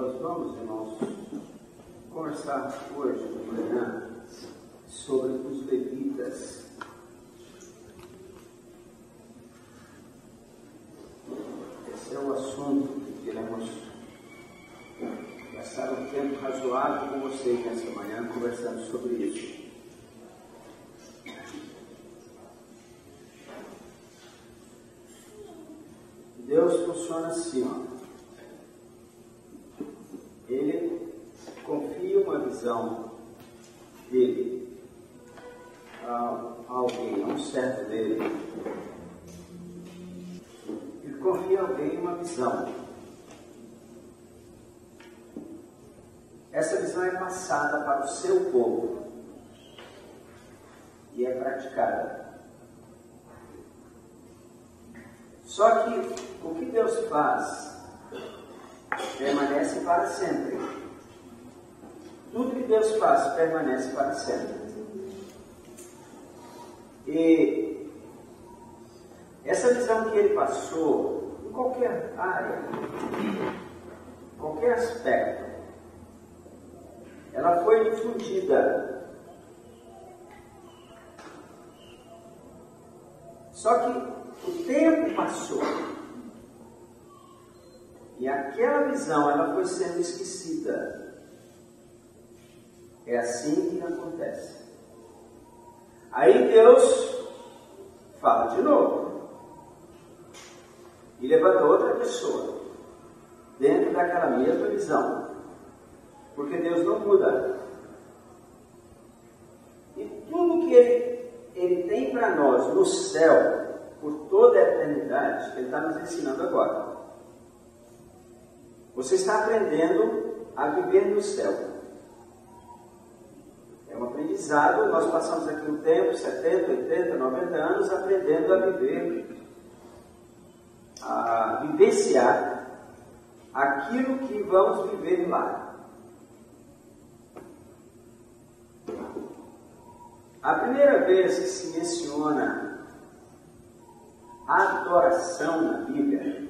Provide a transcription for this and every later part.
Nós vamos, irmãos, conversar hoje de manhã sobre os levitas. Esse é o assunto que queremos gastar um tempo razoável com vocês nessa manhã, conversando sobre isso. Deus funciona assim, ó. Ele confia uma visão dele a alguém, a um servo dele. Ele confia a alguém uma visão. Essa visão é passada para o seu povo e é praticada. Só que o que Deus faz permanece para sempre. Tudo que Deus faz permanece para sempre. E essa visão que ele passou, em qualquer área, qualquer aspecto, ela foi difundida. Só que o tempo passou e aquela visão ela foi sendo esquecida. É assim que acontece. Aí Deus fala de novo e levanta outra pessoa dentro daquela mesma visão, porque Deus não muda. E tudo que Ele tem para nós no céu por toda a eternidade, Ele está nos ensinando agora. Você está aprendendo a viver no céu. É um aprendizado. Nós passamos aqui um tempo, 70, 80, 90 anos, aprendendo a viver, a vivenciar aquilo que vamos viver lá. A primeira vez que se menciona adoração na Bíblia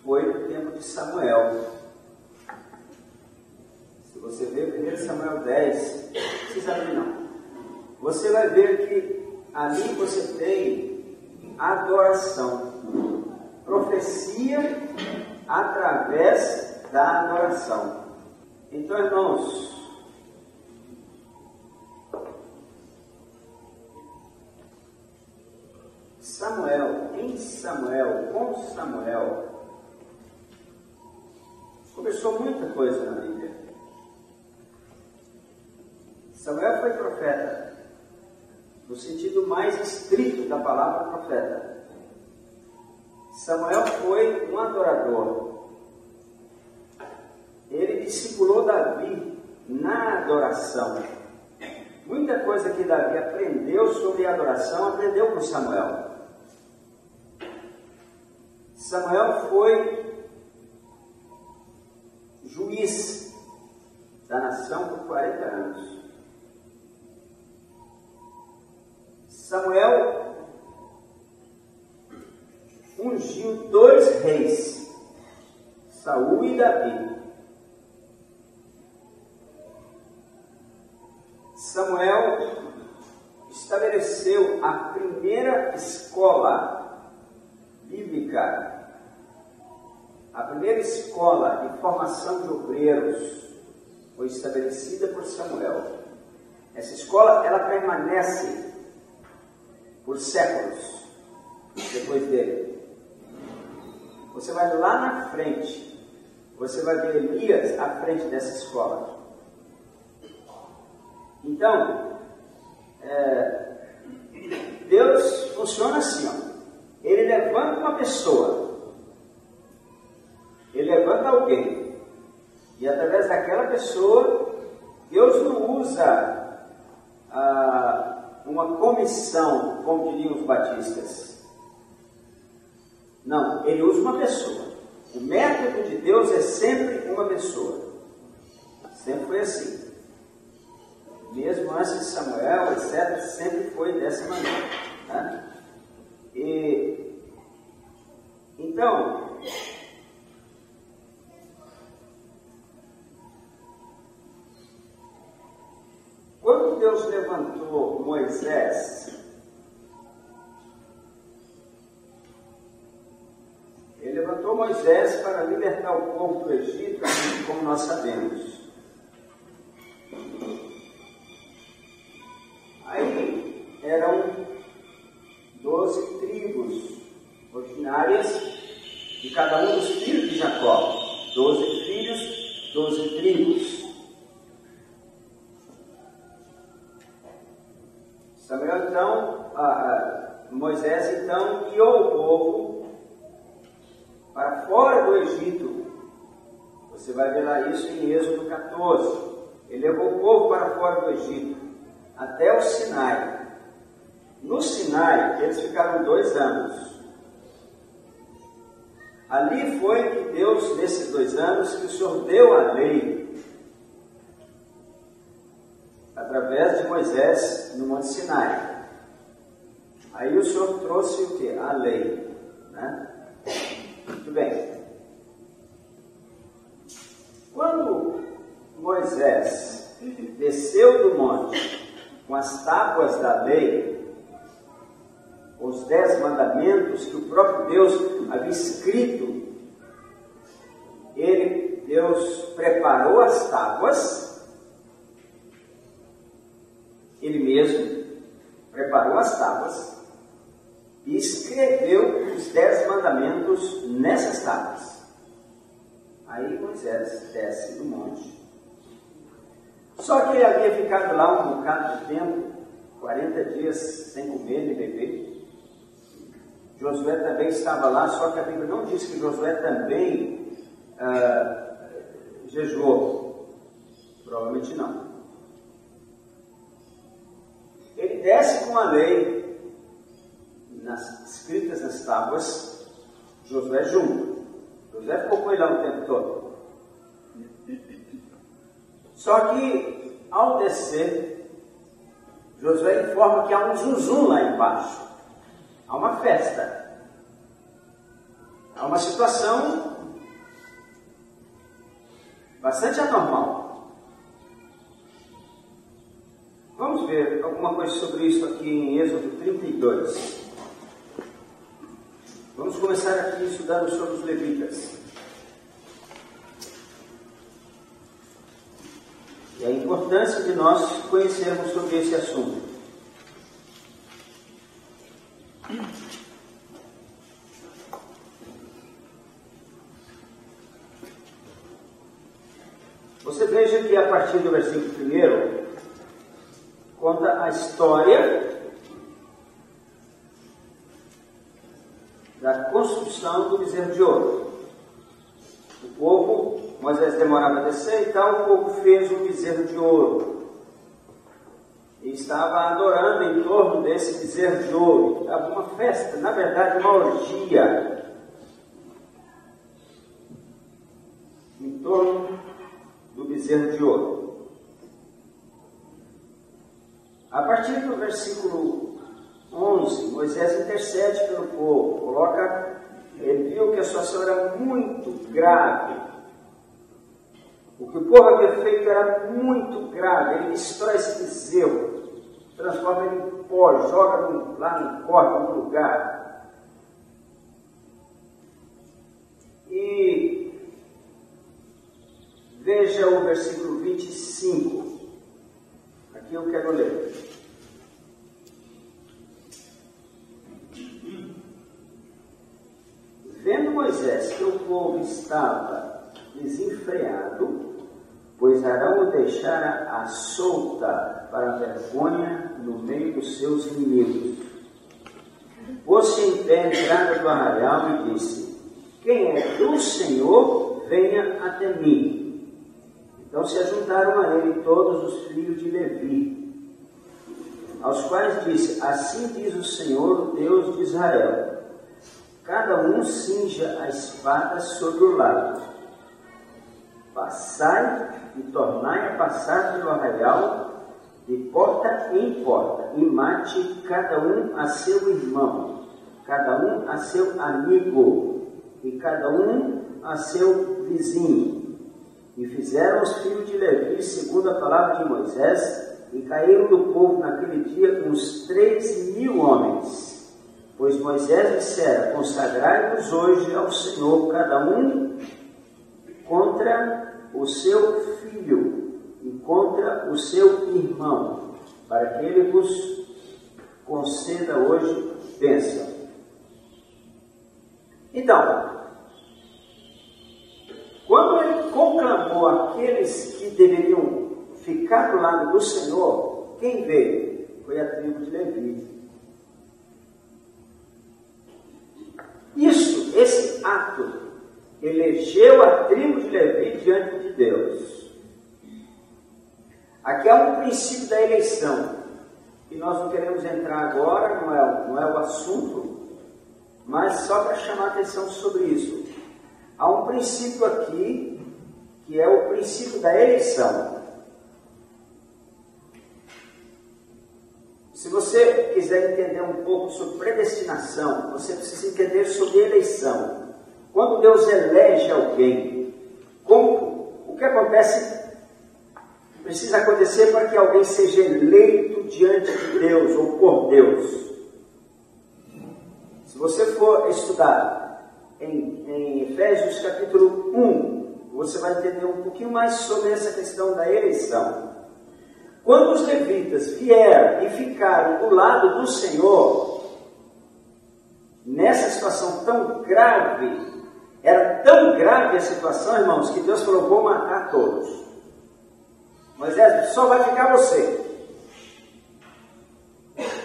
foi no tempo de Samuel. Se você ver 1 Samuel 10, não precisa abrir não. Você vai ver que ali você tem adoração, profecia através da adoração. Então, irmãos, com Samuel, começou muita coisa na Bíblia. Samuel foi profeta, no sentido mais estrito da palavra profeta. Samuel foi um adorador. Ele discipulou Davi na adoração. Muita coisa que Davi aprendeu sobre a adoração, aprendeu com Samuel. Samuel foi juiz da nação por 40 anos. Samuel ungiu 2 reis, Saul e Davi. Samuel estabeleceu a primeira escola bíblica, a primeira escola de formação de obreiros foi estabelecida por Samuel. Essa escola, ela permanece por séculos depois dele. Você vai lá na frente, você vai ver Elias à frente dessa escola. Então, Deus funciona assim, ó. Ele levanta uma pessoa, Ele levanta alguém, e através daquela pessoa, Deus não usa uma comissão, como diriam os batistas. Não, Ele usa uma pessoa. O método de Deus é sempre uma pessoa. Sempre foi assim. Mesmo antes de Samuel, etc., sempre foi dessa maneira. Tá? Então, Deus levantou Moisés? Ele levantou Moisés para libertar o povo do Egito, como nós sabemos. Aí eram 12 tribos originárias de cada um dos filhos de Jacó. 12 filhos, 12 tribos. Samuel, então, Moisés, então, guiou o povo para fora do Egito. Você vai ver lá isso em Êxodo 14. Ele levou o povo para fora do Egito, até o Sinai. No Sinai, eles ficaram 2 anos. Ali foi que Deus, nesses 2 anos, que o Senhor deu a lei, através de Moisés, no Monte Sinai. Aí o Senhor trouxe o quê? A lei, né? Muito bem. Quando Moisés desceu do monte com as tábuas da lei, os 10 mandamentos que o próprio Deus havia escrito, Deus preparou as tábuas, Ele mesmo preparou as tábuas e escreveu os 10 mandamentos nessas tábuas. Aí Moisés desce do monte. Só que ele havia ficado lá um bocado de tempo, 40 dias sem comer nem beber. Josué também estava lá, só que a Bíblia não diz que Josué também jejuou. Provavelmente não. Ele desce com a lei escritas nas tábuas, Josué junto. Josué ficou com ele lá o tempo todo. Só que, ao descer, Josué informa que há um zunzum lá embaixo. Há uma festa. Há uma situação bastante anormal. Vamos ver alguma coisa sobre isso aqui em Êxodo 32. Vamos começar aqui estudando sobre os levitas. E a importância de nós conhecermos sobre esse assunto. Você veja que a partir do versículo 1 conta a história da construção do bezerro de ouro. O povo, Moisés demorava a descer e tal, o povo fez um bezerro de ouro. E estava adorando em torno desse bezerro de ouro. Estava uma festa, na verdade uma orgia, em torno do bezerro de ouro. A partir do versículo 11, Moisés intercede pelo povo, ele viu que a situação era muito grave. O que o povo havia feito era muito grave. Ele destrói esse bezerro, transforma ele em pó, joga lá no corpo, em algum lugar. E veja o versículo 25. Aqui eu quero ler. Vendo Moisés que o povo estava desenfreado, pois Arão o deixara à solta para a vergonha no meio dos seus inimigos, pôs-se em pé à entrada do arraial e disse: quem é do Senhor, venha até mim. Então se ajuntaram a ele todos os filhos de Levi, aos quais disse: assim diz o Senhor, o Deus de Israel, cada um cinja a espada sobre o lado, passai e tornai a passar pelo arraial de porta em porta, e mate cada um a seu irmão, cada um a seu amigo, e cada um a seu vizinho. E fizeram os filhos de Levi, segundo a palavra de Moisés, e caíram do povo naquele dia uns 3.000 homens. Pois Moisés dissera: consagrai-vos hoje ao Senhor, cada um contra o seu filho e contra o seu irmão, para que ele vos conceda hoje bênção. Então, quando ele conclamou aqueles que deveriam ficar do lado do Senhor, quem veio? Foi a tribo de Levi. Esse ato elegeu a tribo de Levi diante de Deus. Aqui há um princípio da eleição, e nós não queremos entrar agora, não é o assunto, mas só para chamar a atenção sobre isso. Há um princípio aqui, que é o princípio da eleição. Se você quiser entender um pouco sobre predestinação, você precisa entender sobre eleição. Quando Deus elege alguém, o que precisa acontecer para que alguém seja eleito diante de Deus ou por Deus? Se você for estudar em Efésios capítulo 1, você vai entender um pouquinho mais sobre essa questão da eleição. Quando os levitas vieram e ficaram do lado do Senhor, nessa situação tão grave, era tão grave a situação, irmãos, que Deus falou: vou matar todos. Moisés, só vai ficar você.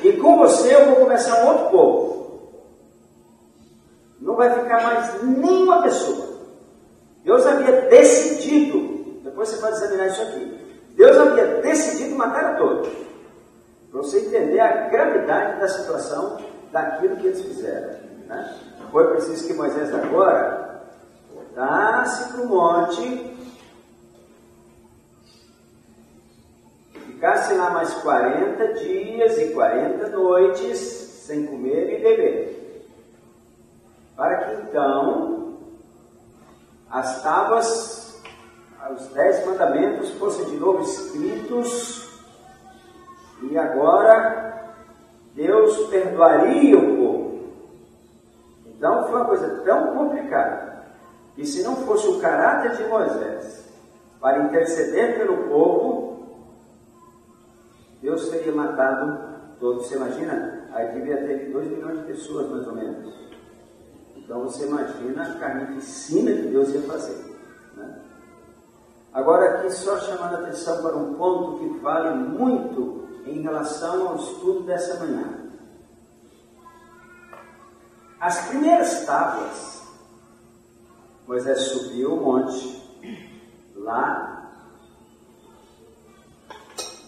E com você eu vou começar um outro povo. Não vai ficar mais nenhuma pessoa. Deus havia decidido, depois você pode examinar isso aqui, Deus havia decidido matar a todos. Para você entender a gravidade da situação daquilo que eles fizeram, né? Foi preciso que Moisés agora voltasse para o monte, ficasse lá mais 40 dias e 40 noites, sem comer e beber, para que então as tábuas, os 10 mandamentos fossem de novo escritos, e agora Deus perdoaria o povo. Então foi uma coisa tão complicada, que se não fosse o caráter de Moisés para interceder pelo povo, Deus teria matado todos. Você imagina? Aí devia ter 2 milhões de pessoas mais ou menos. Então você imagina a carnificina que Deus ia fazer, né? Agora aqui só chamando a atenção para um ponto que vale muito em relação ao estudo dessa manhã. As primeiras tábuas, Moisés subiu o monte, lá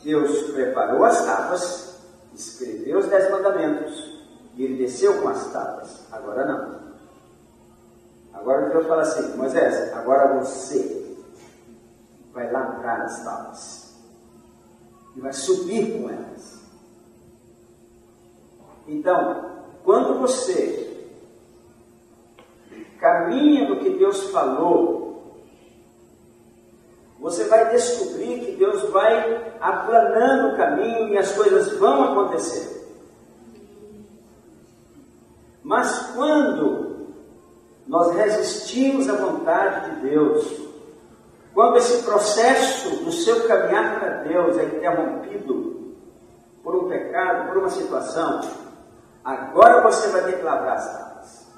Deus preparou as tábuas, escreveu os 10 mandamentos, e ele desceu com as tábuas. Agora não. Agora Deus fala assim: Moisés, agora você vai lavrar as tábuas e vai subir com elas. Então, quando você caminha no que Deus falou, você vai descobrir que Deus vai aplanando o caminho e as coisas vão acontecer. Mas quando nós resistimos à vontade de Deus, quando esse processo do seu caminhar para Deus é interrompido por um pecado, por uma situação, agora você vai ter que lavrar as tábuas.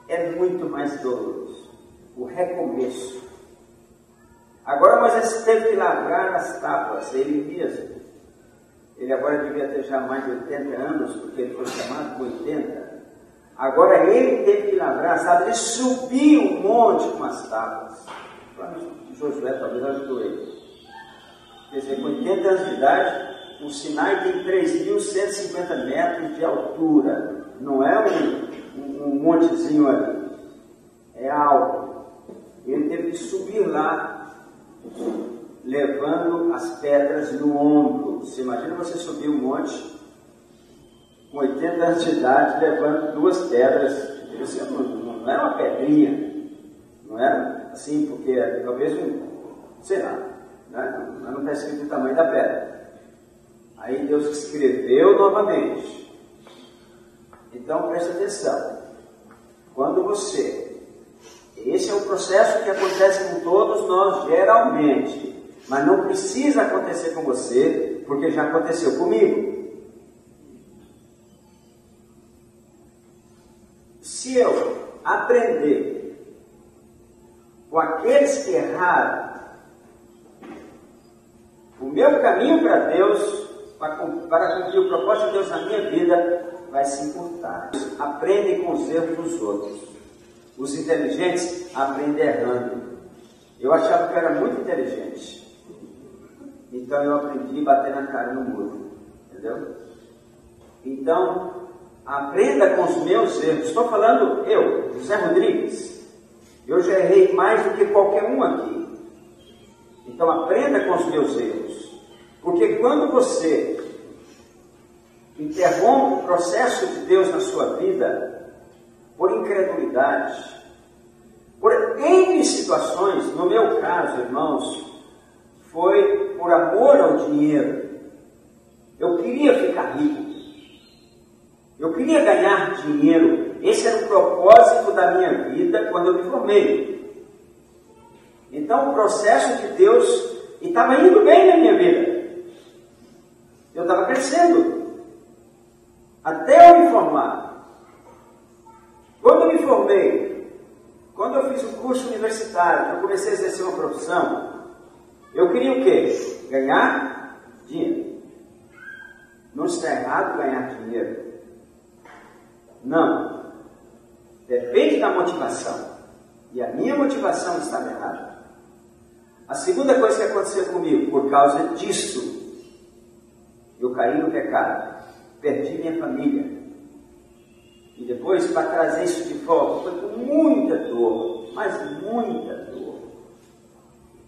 É muito mais doloroso o recomeço. Agora Moisés teve que lavrar as tábuas, ele mesmo. Ele agora devia ter já mais de 80 anos, porque ele foi chamado com 80. Agora ele teve que lavrar as tábuas, ele subiu o monte com as tábuas. Josué talvez ajudou ele. Quer dizer, com 80 anos de idade, o Sinai tem 3.150 metros de altura. Não é um montezinho ali. É alto. Ele teve que subir lá, levando as pedras no ombro. Você imagina você subir um monte com 80 anos de idade, levando 2 pedras. Você não era uma pedrinha. Não era assim, porque talvez sei lá, né? Não está escrito o tamanho da pedra. Aí Deus escreveu novamente. Então preste atenção. Quando você... Esse é um processo que acontece com todos nós geralmente. Mas não precisa acontecer com você, porque já aconteceu comigo. Se eu aprender com aqueles que erraram o meu caminho para Deus, para cumprir o propósito de Deus na minha vida, vai se encurtar. Aprendem com os erros dos outros. Os inteligentes aprendem errando. Eu achava que eu era muito inteligente. Então eu aprendi a bater na cara no muro. Entendeu? Então, aprenda com os meus erros. Estou falando eu, José Rodrigues. Eu já errei mais do que qualquer um aqui. Então aprenda com os meus erros. Porque quando você interrompe o processo de Deus na sua vida, por incredulidade, por N situações, no meu caso, irmãos, foi por amor ao dinheiro. Eu queria ficar rico. Eu queria ganhar dinheiro. Esse era o propósito da minha vida quando eu me formei. Então o processo de Deus, e estava indo bem na minha vida. Eu estava crescendo. Até eu me formar. Quando eu me formei, quando eu fiz o curso universitário, eu comecei a exercer uma profissão, eu queria o quê? Ganhar dinheiro. Não está errado ganhar dinheiro. Não. Depende da motivação. E a minha motivação estava errada. A segunda coisa que aconteceu comigo, por causa disso, eu caí no pecado. Perdi minha família. E depois, para trazer isso de volta, foi com muita dor, mas muita dor.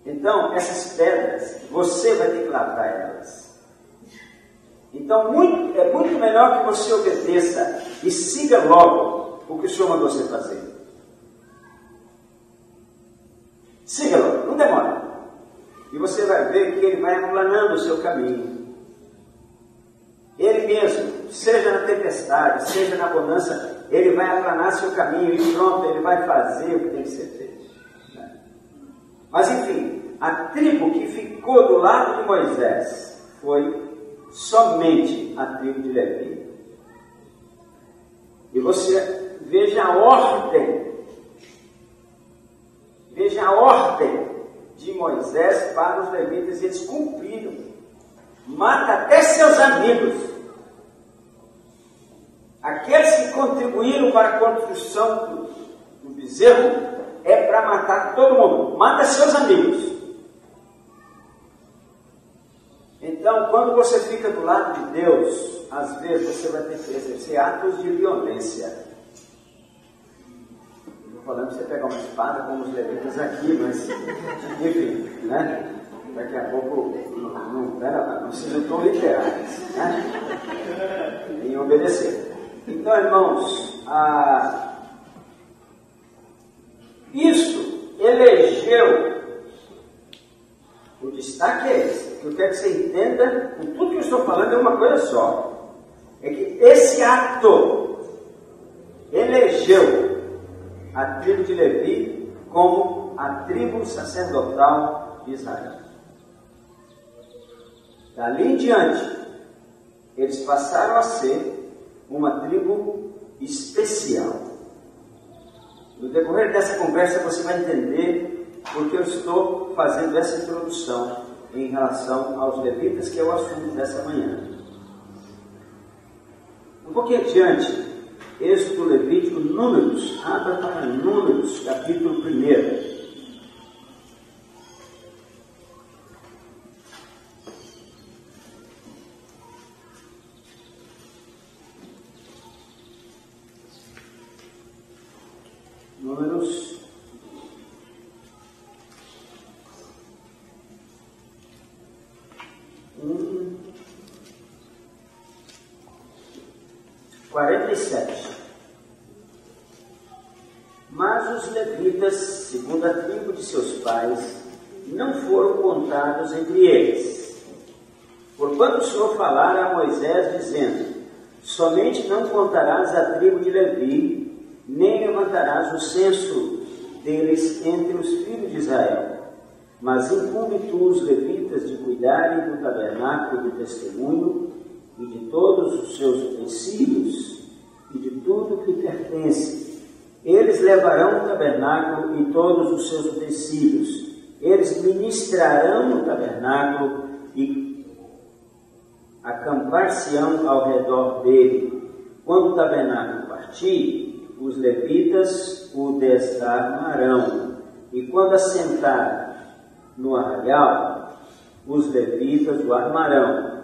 Então, essas pedras, você vai ter que lavar elas. Então, é muito melhor que você obedeça e siga logo o que o Senhor mandou você fazer. Siga logo, não demora. E você vai ver que Ele vai aplanando o seu caminho. Ele mesmo, seja na tempestade, seja na bonança, Ele vai aplanar seu caminho e pronto, Ele vai fazer o que tem que ser feito. Mas enfim, a tribo que ficou do lado de Moisés foi somente a tribo de Levi. E você veja a ordem de Moisés para os levitas, eles cumpriram. Mata até seus amigos. Aqueles que contribuíram para a construção do bezerro é para matar todo mundo. Mata seus amigos. Então, quando você fica do lado de Deus, às vezes você vai ter que exercer atos de violência. Estou falando para você pegar uma espada como os levitas aqui, mas enfim, né? Daqui a pouco não sejam tão literais, né? Em obedecer. Então, irmãos, isso elegeu, o destaque é esse. O que eu quero que você entenda, com tudo que eu estou falando, é uma coisa só. É que esse ato elegeu a tribo de Levi como a tribo sacerdotal de Israel. Dali em diante, eles passaram a ser uma tribo especial. No decorrer dessa conversa você vai entender porque eu estou fazendo essa introdução em relação aos levitas, que é o assunto dessa manhã. Um pouquinho adiante, Êxodo, Levítico, Números. Abra para Números, capítulo 1. Números 47. Mas os levitas, segundo a tribo de seus pais, não foram contados entre eles. Porquanto o Senhor falara a Moisés, dizendo: somente não contarás a tribo de Levi, nem levantarás o censo deles entre os filhos de Israel. Mas incumbe tu os levitas de cuidarem do tabernáculo do testemunho e de todos os seus utensílios e de tudo que pertence. Eles levarão o tabernáculo e todos os seus utensílios. Eles ministrarão no tabernáculo e acampar-se-ão ao redor dele. Quando o tabernáculo partir, os levitas o desarmarão. E quando assentar no arraial, os levitas o armarão.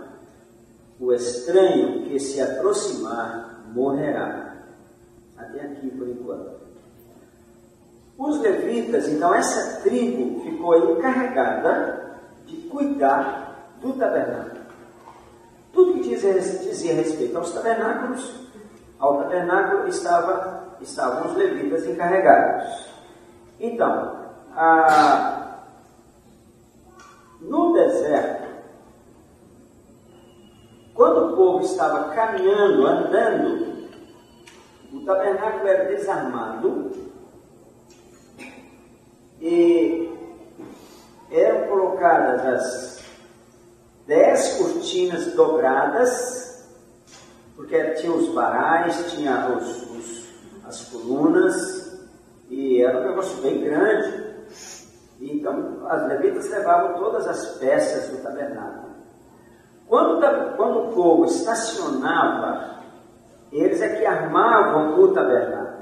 O estranho que se aproximar morrerá. Até aqui por enquanto. Os levitas, então essa tribo ficou encarregada de cuidar do tabernáculo. Tudo que dizia respeito aos tabernáculos, ao tabernáculo estavam os levitas encarregados. Então, no deserto, quando o povo estava caminhando, andando, o tabernáculo era desarmado e eram colocadas as 10 cortinas dobradas, porque tinha os varais, tinha as colunas, e era um negócio bem grande. Então, as levitas levavam todas as peças do tabernáculo. Quando o povo estacionava, eles é que armavam o tabernáculo.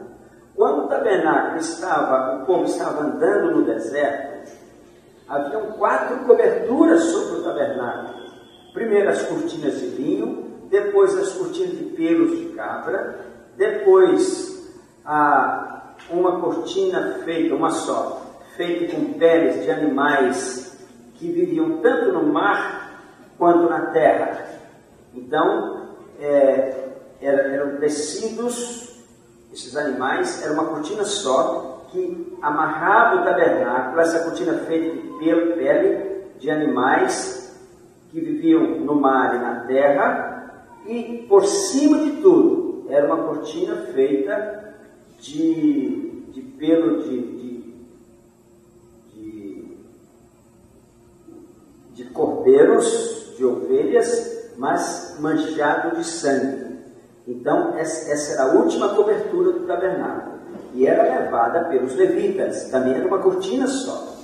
Quando o povo estava andando no deserto, haviam 4 coberturas sobre o tabernáculo. Primeiro as cortinas de linho, depois as cortinas de pelos de cabra, depois uma cortina feita, uma só, feita com peles de animais que viviam tanto no mar quanto na terra. Então, eram tecidos, esses animais, era uma cortina só que amarrava o tabernáculo, essa cortina feita de pele de animais que viviam no mar e na terra, e por cima de tudo era uma cortina feita de pelo de cordeiros, de ovelhas, mas manchado de sangue. Então, essa era a última cobertura do tabernáculo. E era levada pelos levitas. Também era uma cortina só.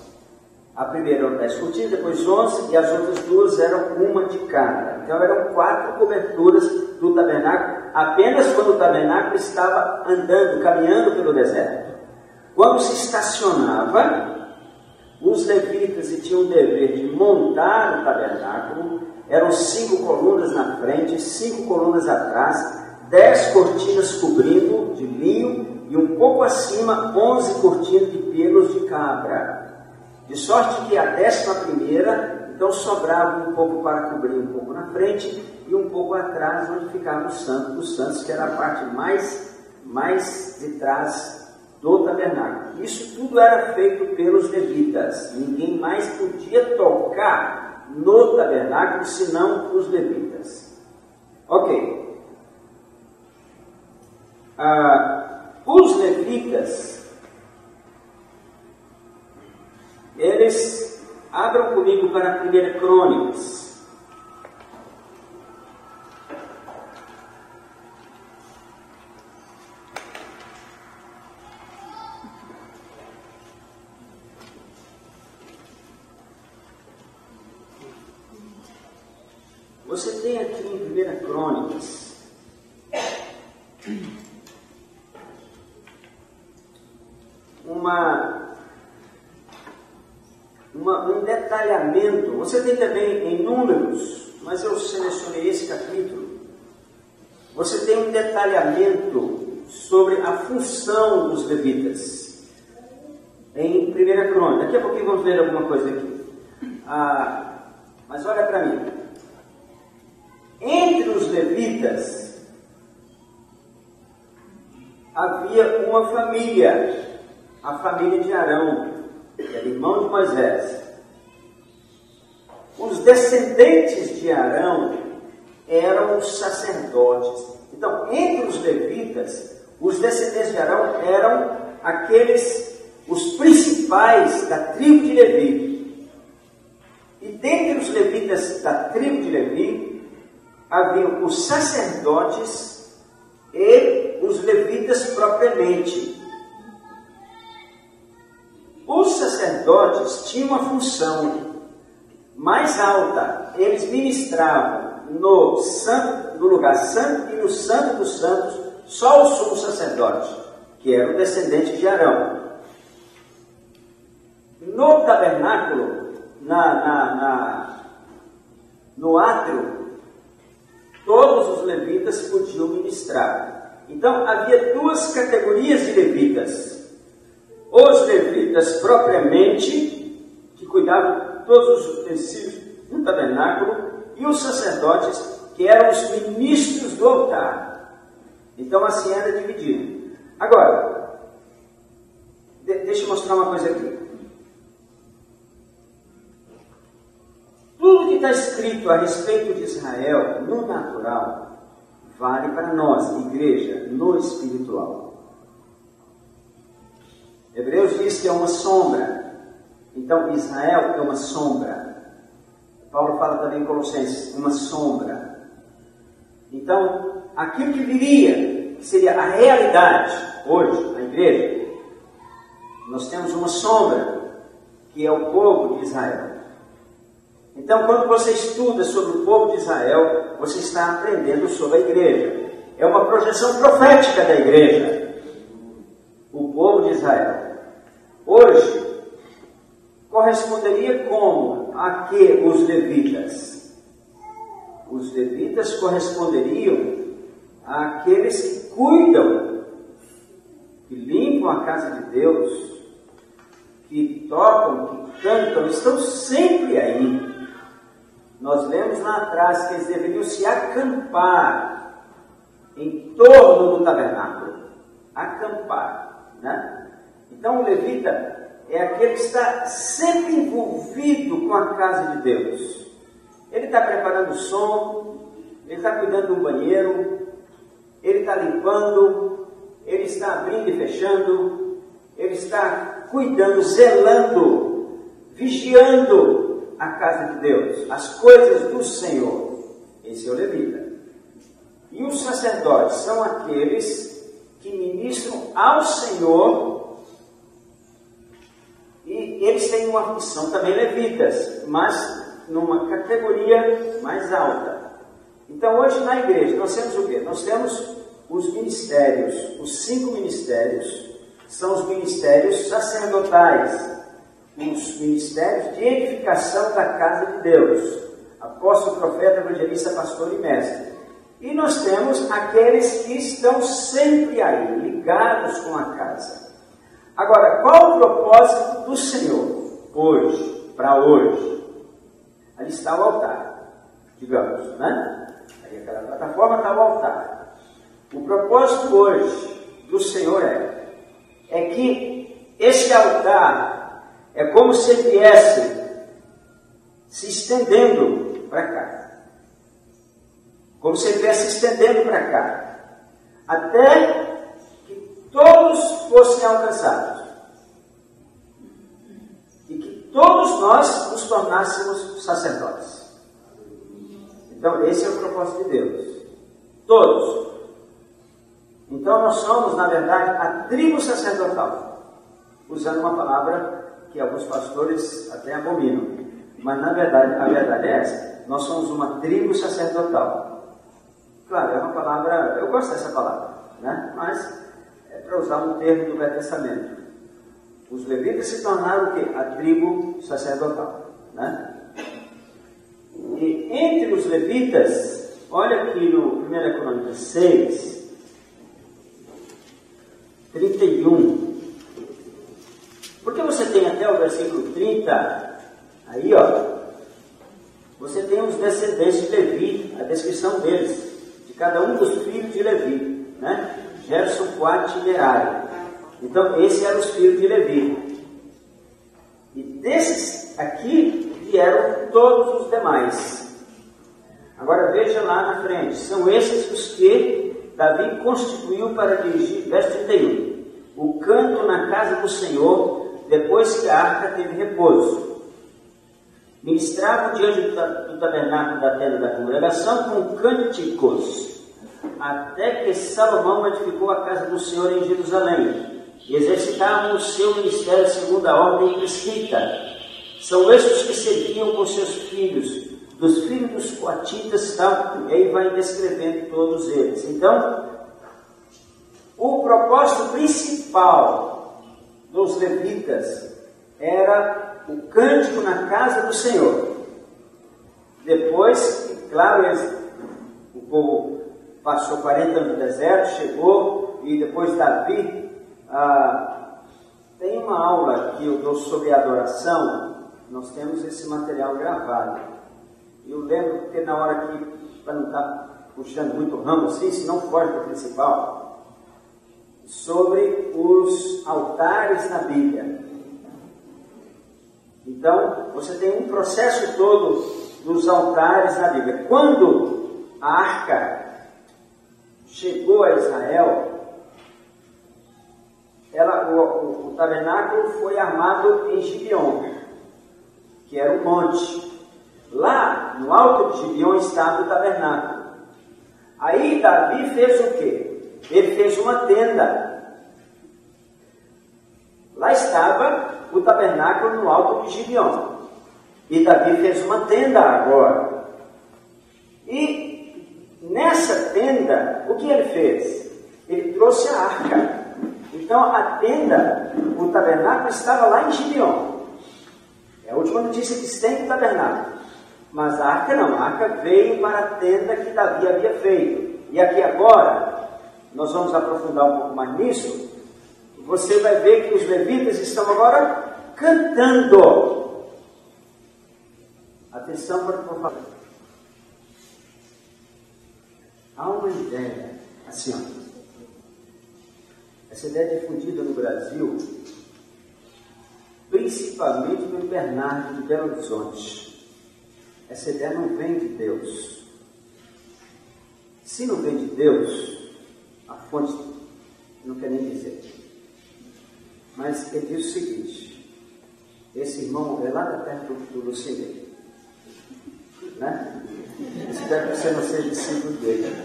A primeira eram 10 cortinas, depois 11, e as outras 2 eram uma de cada. Então, eram 4 coberturas do tabernáculo, apenas quando o tabernáculo estava andando, caminhando pelo deserto. Quando se estacionava, os levitas tinham o dever de montar o tabernáculo. Eram 5 colunas na frente, 5 colunas atrás, 10 cortinas cobrindo de linho e um pouco acima 11 cortinas de pelos de cabra. De sorte que a 11ª, então sobrava um pouco para cobrir um pouco na frente e um pouco atrás, onde ficava o Santo dos Santos, que era a parte mais de trás do tabernáculo. Isso tudo era feito pelos levitas. Ninguém mais podia tocar no tabernáculo senão os levitas. Ok. Os levitas, eles abram comigo para 1 Crônicas. Você tem aqui em 1 Crônicas um detalhamento. Você tem também em Números, mas eu selecionei esse capítulo. Você tem um detalhamento sobre a função dos levitas em 1 Crônicas. Daqui a pouquinho vamos ler alguma coisa aqui. Mas olha para mim. Entre os levitas havia uma família, a família de Arão, que era irmão de Moisés. descendentes de Arão eram os sacerdotes. Então, entre os levitas, os descendentes de Arão eram os principais da tribo de Levi. E dentre os levitas da tribo de Levi, haviam os sacerdotes e os levitas propriamente. Os sacerdotes tinham uma função mais alta. Eles ministravam no lugar santo e no santo dos santos só o sumo sacerdote, que era o descendente de Arão. No tabernáculo, no átrio, todos os levitas podiam ministrar. Então havia duas categorias de levitas: os levitas propriamente, que cuidavam de todos os utensílios do tabernáculo, e os sacerdotes, que eram os ministros do altar. Então assim era dividido. Agora, deixa eu mostrar uma coisa aqui. Tudo que está escrito a respeito de Israel no natural vale para nós, igreja, no espiritual. Hebreus diz que é uma sombra. Então Israel é uma sombra. Paulo fala também em Colossenses, uma sombra. Então, aquilo que viria, que seria a realidade hoje na igreja, nós temos uma sombra, que é o povo de Israel. Então, quando você estuda sobre o povo de Israel, você está aprendendo sobre a igreja. É uma projeção profética da igreja, o povo de Israel. Hoje, corresponderia como a que os levitas? Os levitas corresponderiam àqueles que cuidam, que limpam a casa de Deus, que tocam, que cantam, estão sempre aí. Nós lemos lá atrás que eles deveriam se acampar em torno do tabernáculo. Acampar, né? Então o levita é aquele que está sempre envolvido com a casa de Deus. Ele está preparando o som, ele está cuidando do banheiro, ele está limpando, ele está abrindo e fechando, ele está cuidando, zelando, vigiando a casa de Deus, as coisas do Senhor. Esse é o levita. E os sacerdotes são aqueles que ministram ao Senhor. E eles têm uma função também levitas, mas numa categoria mais alta. Então hoje na igreja nós temos o quê? Nós temos os ministérios, os 5 ministérios, são os ministérios sacerdotais, os ministérios de edificação da casa de Deus, apóstolo, profeta, evangelista, pastor e mestre. E nós temos aqueles que estão sempre aí, ligados com a casa. Agora, qual o propósito do Senhor hoje, para hoje? Ali está o altar, digamos, né? Aí aquela plataforma está o altar. O propósito hoje do Senhor é que esse altar é como se ele viesse se estendendo para cá. Como se ele viesse se estendendo para cá. Até todos fossem alcançados e que todos nós nos tornássemos sacerdotes. Então esse é o propósito de Deus, todos. Então nós somos, na verdade, a tribo sacerdotal, usando uma palavra que alguns pastores até abominam, mas na verdade, a verdade é essa: nós somos uma tribo sacerdotal. Claro, é uma palavra, eu gosto dessa palavra, né? Mas para usar um termo do Velho Testamento. Os levitas se tornaram o quê? A tribo sacerdotal, né? E entre os levitas, olha aqui no 1 Crônicas 6, 31. Porque você tem até o versículo 30, aí ó, você tem os descendentes de Levi, a descrição deles, de cada um dos filhos de Levi, né? Gerson, Coate e Merari. Então, esses eram os filhos de Levi. E desses aqui que eram todos os demais. Agora veja lá na frente, são esses os que Davi constituiu para dirigir, verso 31, o canto na casa do Senhor, depois que a arca teve repouso. Ministravam diante do tabernáculo da tenda da congregação com cânticos, até que Salomão edificou a casa do Senhor em Jerusalém, e exercitavam o seu ministério segundo a ordem prescrita. São estes que serviam com seus filhos, dos filhos dos coatitas, tal, e aí vai descrevendo todos eles. Então, o propósito principal dos levitas era o cântico na casa do Senhor. Depois, claro, o povo passou 40 anos no deserto, chegou, e depois Davi, tem uma aula que eu dou sobre adoração, nós temos esse material gravado. Eu lembro porque na hora que, para não estar puxando muito ramo assim, se não foge do principal, sobre os altares na Bíblia. Então, você tem um processo todo dos altares na Bíblia. Quando a arca chegou a Israel, o tabernáculo foi armado em Gibeon, que era um monte. Lá no alto de Gibeon estava o tabernáculo. Aí Davi fez o quê? Ele fez uma tenda. Lá estava o tabernáculo no alto de Gibeon. E Davi fez uma tenda agora. E nessa tenda, o que ele fez? Ele trouxe a arca. Então a tenda, o tabernáculo estava lá em Gibeon. É a última notícia que se tem do tabernáculo. Mas a arca não, a arca veio para a tenda que Davi havia feito. E aqui agora, nós vamos aprofundar um pouco mais nisso. Você vai ver que os levitas estão agora cantando. Atenção para o que eu vou falar. Há uma ideia, assim, ó. Essa ideia é difundida no Brasil, principalmente pelo Bernardo de Belo Horizonte. Essa ideia não vem de Deus. Se não vem de Deus, a fonte não quer nem dizer. Mas ele diz o seguinte: esse irmão é lá da terra do Lucineiro, né? Espero que você não seja discípulo dele.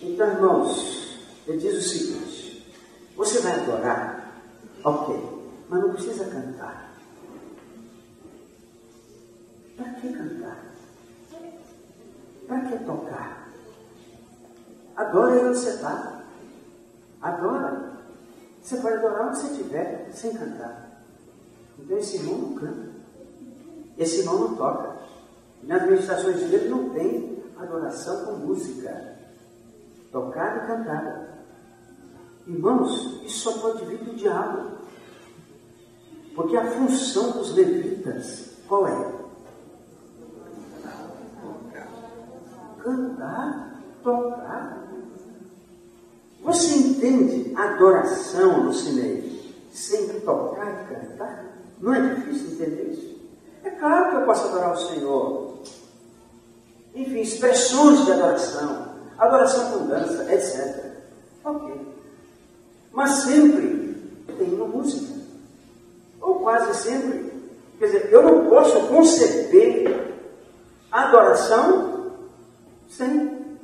Então, irmãos, ele diz o seguinte: você vai adorar, ok, mas não precisa cantar. Para que cantar? Para que tocar? Adora onde você está. Adora. Você pode adorar onde você estiver, sem cantar. Então esse irmão não canta. Esse irmão não toca. Nas meditações de Deus não tem adoração com música. Tocar e cantar. Irmãos, isso só pode vir do diabo. Porque a função dos levitas, qual é? Cantar, tocar. Você entende adoração no cinema sem tocar e cantar? Não é difícil entender isso? É claro que eu posso adorar o Senhor. Enfim, expressões de adoração com dança, etc. Ok. Mas sempre tem uma música. Ou quase sempre. Quer dizer, eu não posso conceber adoração sem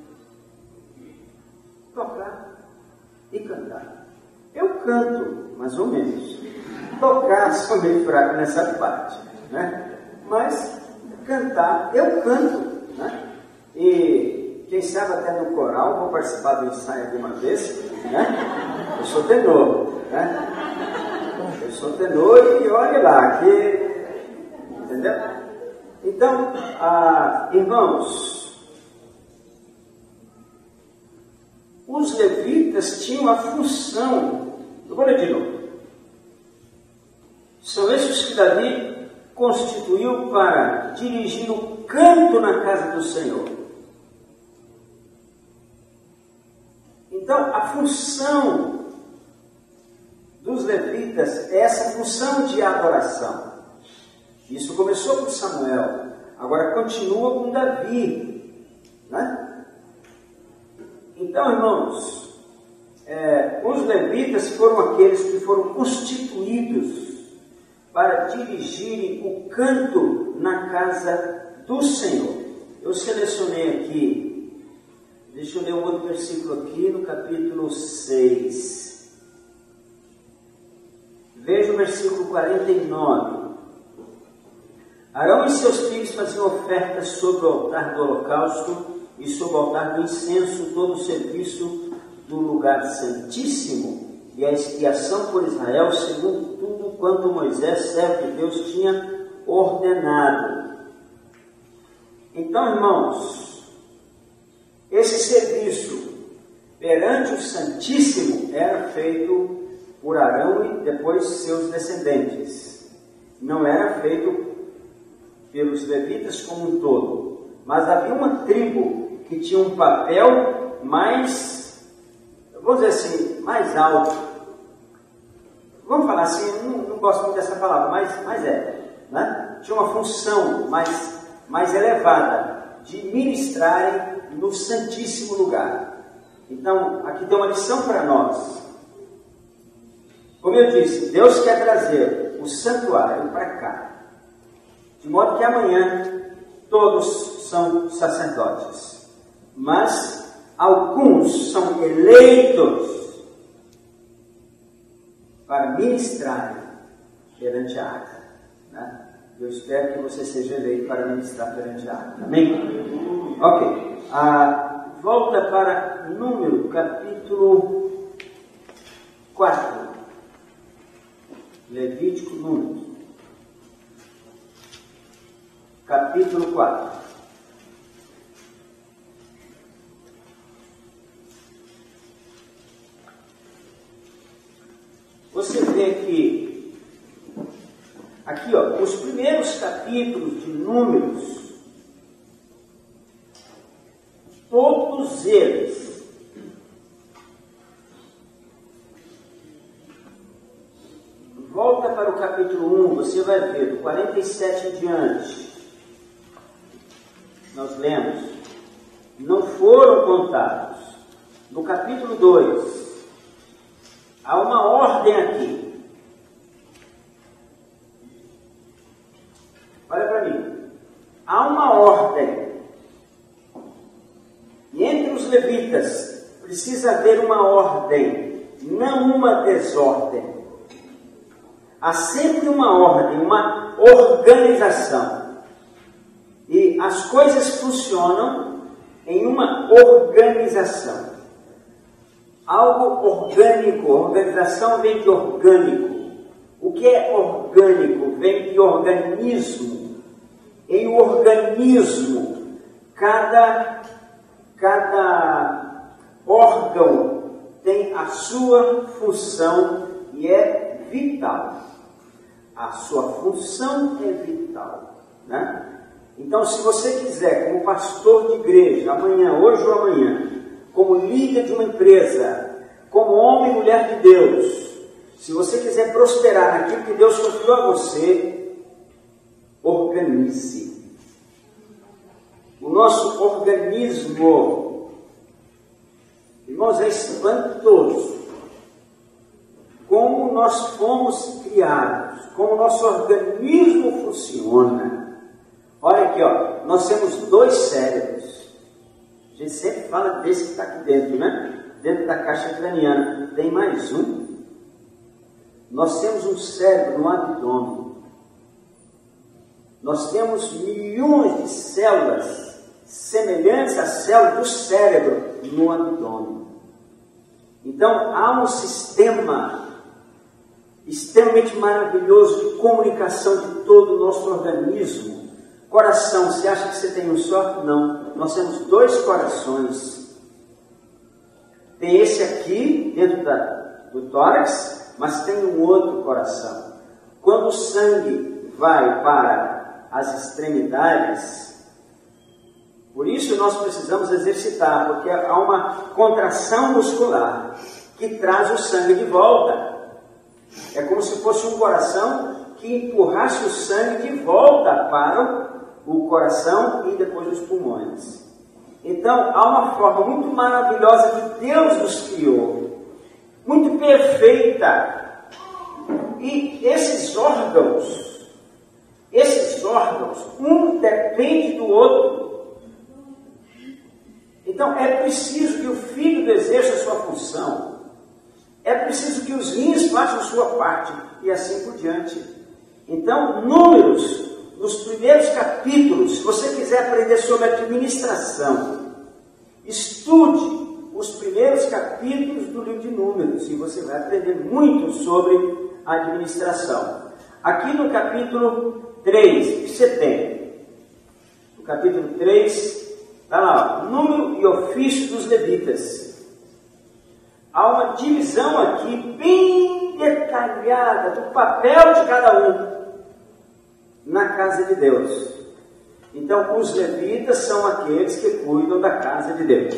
tocar e cantar. Eu canto, mais ou menos. Tocar, sou meio fraco nessa parte, né? Mas cantar, eu canto, né? E quem sabe até no coral, vou participar do ensaio alguma vez, né? Eu sou tenor, né? Eu sou tenor e olhe lá, que... entendeu? Então, irmãos, os levitas tinham a função, eu vou ler de novo, são esses que Davi constituiu para dirigir o canto na casa do Senhor. Então, a função dos levitas levitas essa função de adoração. Isso começou com Samuel, agora continua com Davi, né? Então, irmãos, os levitas foram aqueles que foram constituídos para dirigirem o canto na casa do Senhor. Eu selecionei aqui, deixa eu ler um outro versículo aqui no capítulo 6. Veja o versículo 49. Arão e seus filhos faziam ofertas sobre o altar do holocausto e sobre o altar do incenso, todo o serviço do lugar santíssimo e a expiação por Israel, segundo tudo quanto Moisés, servo de Deus, tinha ordenado. Então, irmãos, esse serviço perante o Santíssimo era feito por Arão e depois seus descendentes. Não era feito pelos levitas como um todo, mas havia uma tribo que tinha um papel mais, vamos dizer assim, mais alto. Vamos falar assim, não gosto muito dessa palavra, mas né? Tinha uma função mais elevada de ministrarem no Santíssimo Lugar. Então, aqui tem uma lição para nós. Como eu disse, Deus quer trazer o santuário para cá, de modo que amanhã todos são sacerdotes, mas alguns são eleitos para ministrarem perante a arca, né? Eu espero que você seja eleito para ministrar perante a arca. Amém? Ok. Volta para Número, capítulo 4. Levítico, Números. Capítulo 4. Você vê que aqui, ó, os primeiros capítulos de Números, todos eles volta para o capítulo 1, você vai ver, do 47 em diante. Nós lemos, não foram contados. No capítulo 2, há uma ordem aqui. Olha para mim. Há uma ordem. E entre os levitas precisa haver uma ordem, não uma desordem. Há sempre uma ordem, uma organização. E as coisas funcionam em uma organização. Algo orgânico, organização vem de orgânico. O que é orgânico? Vem de organismo. Em um organismo, cada órgão tem a sua função e é vital. A sua função é vital, né? Então, se você quiser, como pastor de igreja, amanhã, hoje ou amanhã, como líder de uma empresa, como homem e mulher de Deus, se você quiser prosperar naquilo que Deus confiou a você, organize. O nosso organismo, irmãos, é espantoso como nós fomos criados, como o nosso organismo funciona. Olha aqui, ó, nós temos 2 cérebros. A gente sempre fala desse que está aqui dentro, né? Dentro da caixa craniana. Tem mais um. Nós temos um cérebro no abdômen. Nós temos milhões de células semelhantes às células do cérebro no abdômen. Então, há um sistema extremamente maravilhoso de comunicação de todo o nosso organismo. Coração, você acha que você tem um só? Não. Nós temos 2 corações. Tem esse aqui, dentro do tórax, mas tem um outro coração. Quando o sangue vai para as extremidades, por isso nós precisamos exercitar, porque há uma contração muscular que traz o sangue de volta. É como se fosse um coração que empurrasse o sangue de volta para o coração e depois os pulmões. Então, há uma forma muito maravilhosa que Deus nos criou, muito perfeita. E esses órgãos, um depende do outro. Então, é preciso que o fígado exerça a sua função. É preciso que os rins façam a sua parte. E assim por diante. Então, Números, nos primeiros capítulos, se você quiser aprender sobre administração, estude os primeiros capítulos do livro de Números. E você vai aprender muito sobre administração. Aqui no capítulo 3, o que você tem? No capítulo 3, está lá, número e ofício dos levitas. Há uma divisão aqui bem detalhada do papel de cada um na casa de Deus. Então, os levitas são aqueles que cuidam da casa de Deus.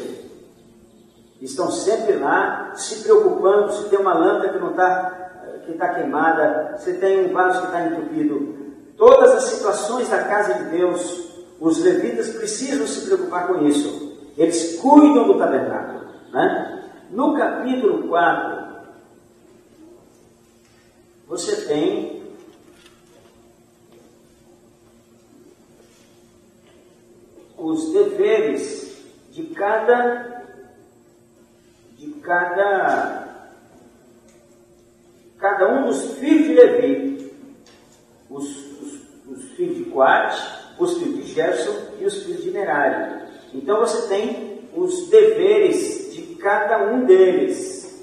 Estão sempre lá, se preocupando se tem uma lâmpada que não está queimada, se tem um vaso que está entupido. Todas as situações da casa de Deus, os levitas precisam se preocupar com isso. Eles cuidam do tabernáculo, né? No capítulo 4, você tem os deveres de cada um dos filhos de Levi, os filhos de Coate, os filhos de Gerson e os filhos de Merari. Então você tem os deveres de cada um deles.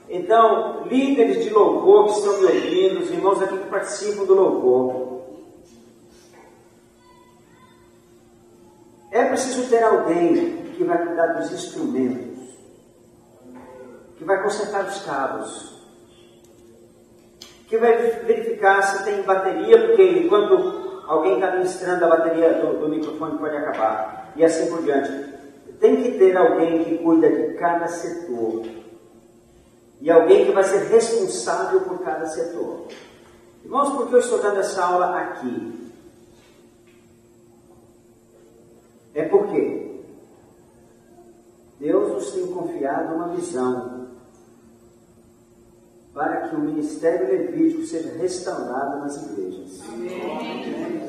Então, líderes de louvor que estão me ouvindo, os irmãos aqui que participam do louvor, é preciso ter alguém que vai cuidar dos instrumentos, que vai consertar os cabos, que vai verificar se tem bateria, porque enquanto alguém está ministrando, a bateria do microfone pode acabar, e assim por diante. Tem que ter alguém que cuida de cada setor, e alguém que vai ser responsável por cada setor. Irmãos, por que eu estou dando essa aula aqui? É porque Deus nos tem confiado uma visão para que o ministério levítico seja restaurado nas igrejas. Amém.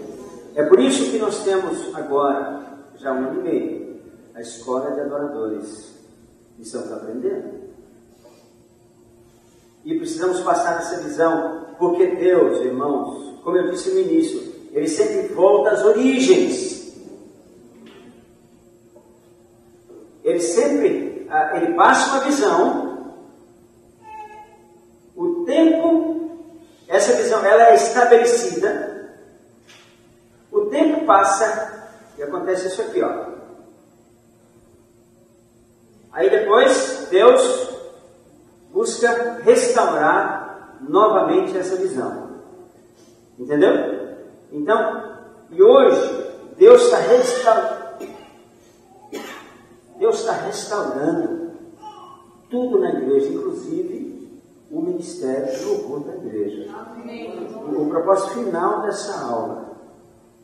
É por isso que nós temos agora, já 1 ano e meio, a escola de adoradores. Estamos aprendendo. E precisamos passar essa visão, porque Deus, irmãos, como eu disse no início, Ele sempre volta às origens. Ele passa uma visão, o tempo, essa visão ela é estabelecida, o tempo passa e acontece isso aqui, ó. Aí depois Deus busca restaurar novamente essa visão. Entendeu? Então, e hoje Deus está restaurando tudo na igreja, inclusive o ministério de louvor da igreja. O propósito final dessa aula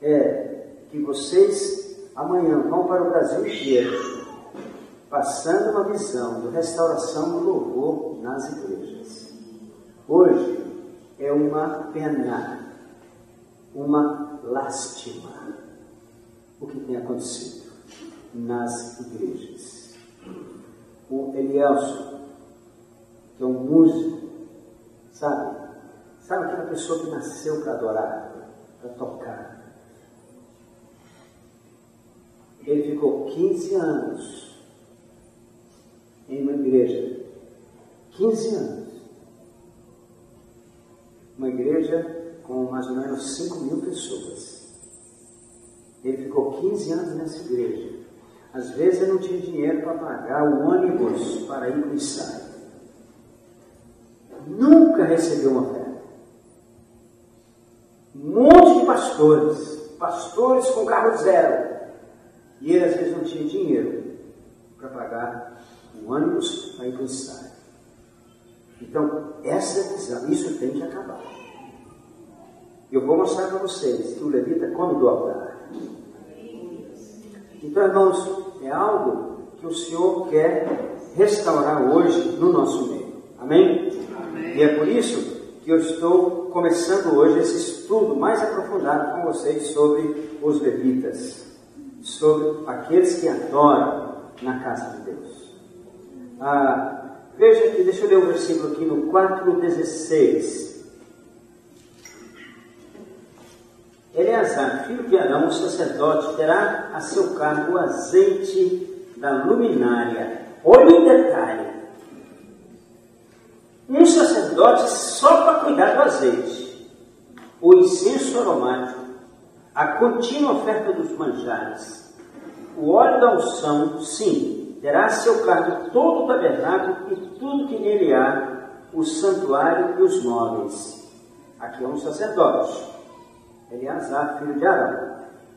é que vocês amanhã vão para o Brasil inteiro, passando uma visão de restauração do louvor nas igrejas. Hoje é uma pena, uma lástima o que tem acontecido nas igrejas. O Elielson, que é um músico, sabe aquela pessoa que nasceu para adorar, para tocar. Ele ficou 15 anos em uma igreja. 15 anos. Uma igreja com mais ou menos 5.000 pessoas. Ele ficou 15 anos nessa igreja. Às vezes ele não tinha dinheiro para pagar o ônibus para ir para o ensaio. Nunca recebeu uma oferta. Um monte de pastores com carro zero. E ele às vezes não tinha dinheiro para pagar um ônibus para ir para o ensaio. Então, essa visão, isso tem que acabar. Eu vou mostrar para vocês que o levita come do altar. Então, irmãos, é algo que o Senhor quer restaurar hoje no nosso meio. Amém? Amém. E é por isso que eu estou começando hoje esse estudo mais aprofundado com vocês sobre os levitas, sobre aqueles que adoram na casa de Deus. Veja aqui, deixa eu ler o versículo aqui no 4:16. Eleazar, filho de Arão, o sacerdote, terá a seu cargo o azeite da luminária. Olha o detalhe. Um sacerdote só para cuidar do azeite, o incenso aromático, a contínua oferta dos manjares, o óleo da unção, sim, terá a seu cargo todo o tabernáculo e tudo que nele há, o santuário e os móveis. Aqui é um sacerdote. Eleazar, filho de Arão.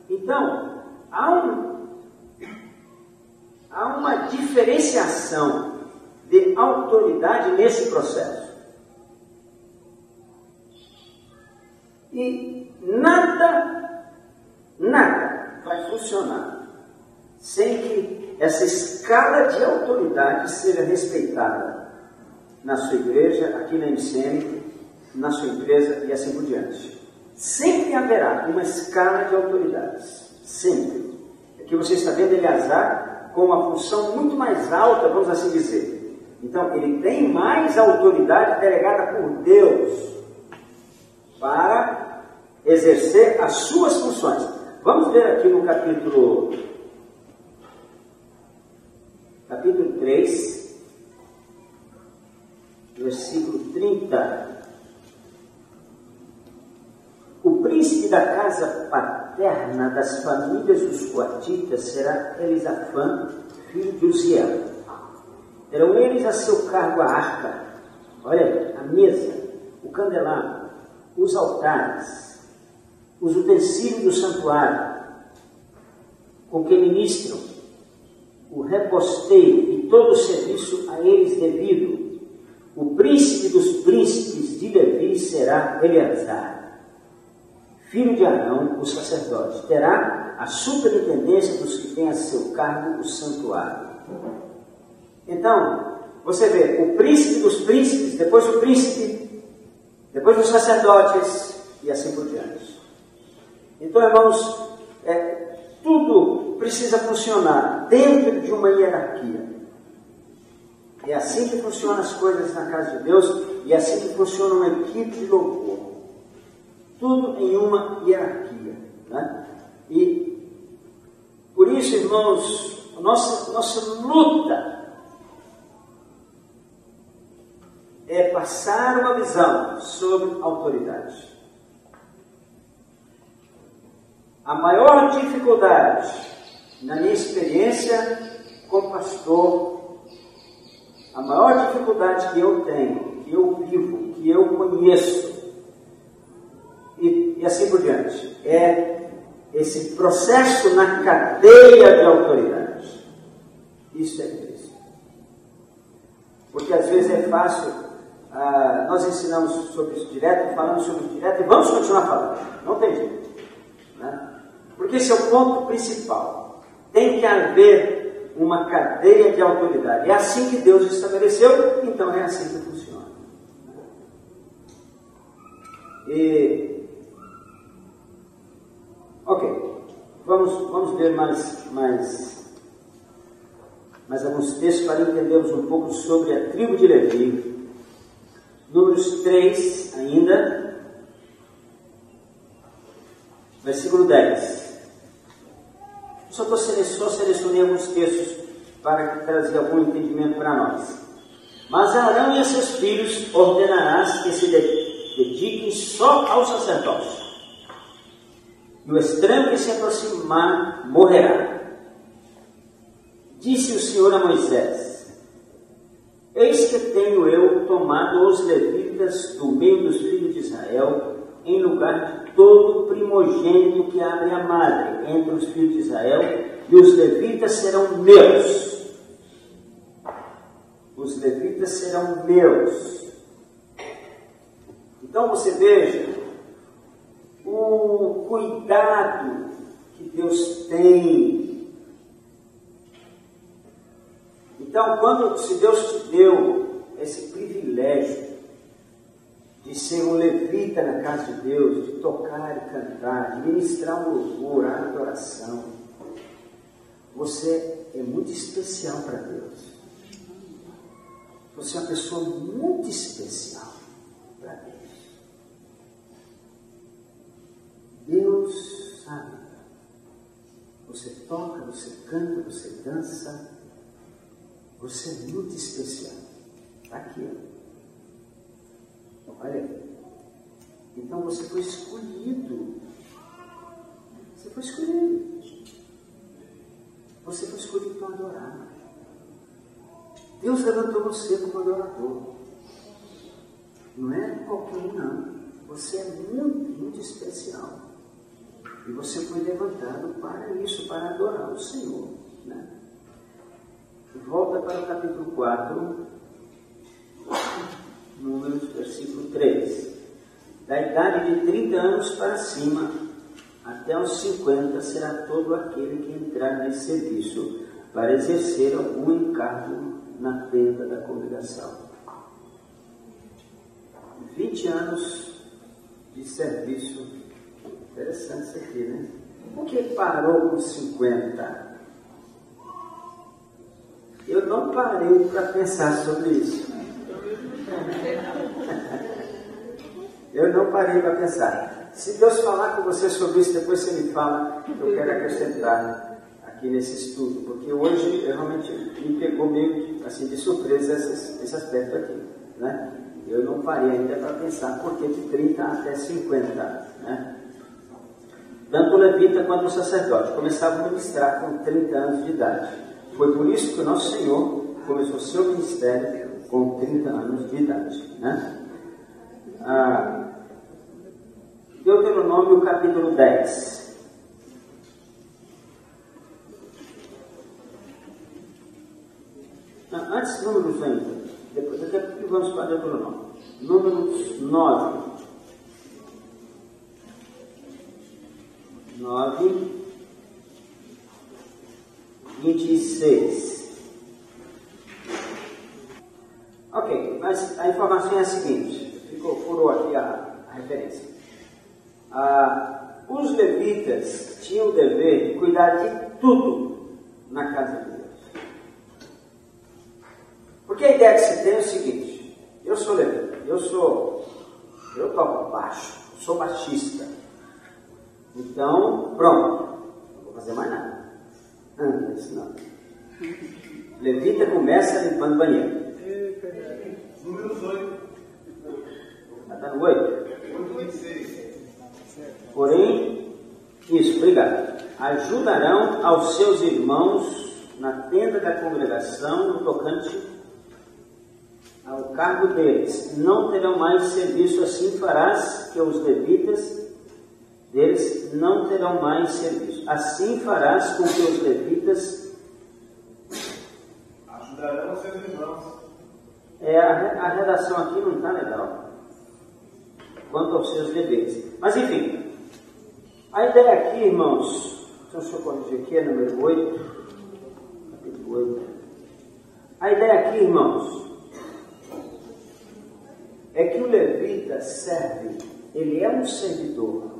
Então, há uma diferenciação de autoridade nesse processo. E nada vai funcionar sem que essa escala de autoridade seja respeitada na sua igreja, aqui na MCM, na sua empresa e assim por diante. Sempre haverá uma escala de autoridades. Sempre. Aqui você está vendo Eleazar com uma função muito mais alta, vamos assim dizer. Então, ele tem mais autoridade delegada por Deus para exercer as suas funções. Vamos ver aqui no capítulo 3, versículo 30. O príncipe da casa paterna das famílias dos coatitas será Elisafã, filho de Uziel. Terão eles a seu cargo a arca, olha, a mesa, o candelabro, os altares, os utensílios do santuário, com que ministram, o reposteiro e todo o serviço a eles devido. O príncipe dos príncipes de Levi será Eleazar, filho de Arão, o sacerdote. Terá a superintendência dos que têm a seu cargo o santuário. Então, você vê, o príncipe dos príncipes, depois o príncipe, depois os sacerdotes e assim por diante. Então, irmãos, tudo precisa funcionar dentro de uma hierarquia. É assim que funcionam as coisas na casa de Deus e é assim que funciona uma equipe de louvor. Tudo em uma hierarquia. Né? E por isso, irmãos, nossa luta é passar uma visão sobre autoridade. A maior dificuldade, na minha experiência como pastor, a maior dificuldade que eu tenho, que eu vivo, que eu conheço, e assim por diante, é esse processo na cadeia de autoridade. Isso é difícil. Porque às vezes é fácil, nós ensinamos sobre isso direto, falamos sobre isso direto, e vamos continuar falando. Não tem jeito. Né? Porque esse é o ponto principal. Tem que haver uma cadeia de autoridade. É assim que Deus estabeleceu, então é assim que funciona. Ok, vamos ver mais alguns textos para entendermos um pouco sobre a tribo de Levi. Números 3 ainda, versículo 10. Só selecionei alguns textos para trazer algum entendimento para nós. Mas a Arão e a seus filhos ordenarás que se dediquem só ao sacerdócio. E o estranho que se aproximar morrerá. Disse o Senhor a Moisés: Eis que tenho eu tomado os levitas do meio dos filhos de Israel, em lugar de todo primogênito que abre a madre entre os filhos de Israel, e os levitas serão meus. Os levitas serão meus. Então você veja o cuidado que Deus tem. Então, se Deus te deu esse privilégio de ser um levita na casa de Deus, de tocar e cantar, de ministrar um louvor, a adoração, você é muito especial para Deus. Você é uma pessoa muito especial para Deus. Deus sabe. Você toca, você canta, você dança. Você é muito especial. Está aqui, ó. Olha aí. Então você foi escolhido. Você foi escolhido. Você foi escolhido para adorar. Deus levantou você como adorador. Não é qualquer um, não. Você é muito, muito especial. E você foi levantado para isso, para adorar o Senhor. Né? Volta para o capítulo 4, Números, versículo 3. Da idade de 30 anos para cima, até os 50, será todo aquele que entrar nesse serviço para exercer algum encargo na tenda da congregação. 20 anos de serviço. Interessante isso aqui, né? Por que parou com 50? Eu não parei para pensar sobre isso. Eu não parei para pensar. Se Deus falar com você sobre isso, depois você me fala, eu quero acrescentar aqui nesse estudo, porque hoje realmente me pegou meio assim de surpresa esse aspecto aqui, né? Eu não parei ainda para pensar por que de 30 até 50, né? Tanto o levita quanto o sacerdote começavam a ministrar com 30 anos de idade. Foi por isso que o nosso Senhor começou seu ministério com 30 anos de idade, né? Deuteronômio capítulo 10. Antes, Números ainda. Daqui a pouco vamos para Deuteronômio. Números 9. 26. Ok, mas a informação é a seguinte, furou aqui a referência. Os levitas tinham o dever de cuidar de tudo na casa de Deus. Porque a ideia que se tem é o seguinte: eu sou levita, eu toco baixo, sou baixista. Então, pronto, não vou fazer mais nada. Isso não. Levita começa limpando o banheiro. Números 8. Está no 8? 8:26. Porém, isso, obrigado. Ajudarão aos seus irmãos na tenda da congregação no tocante ao cargo deles. Não terão mais serviço, assim farás que os levitas deles não terão mais serviço. Assim farás com que os levitas ajudarão os seus irmãos. A redação aqui não está legal quanto aos seus deveres. Mas enfim, a ideia aqui, irmãos, deixa eu corrigir aqui, é número 8, capítulo 8. A ideia aqui, irmãos, é que o levita serve, ele é um servidor.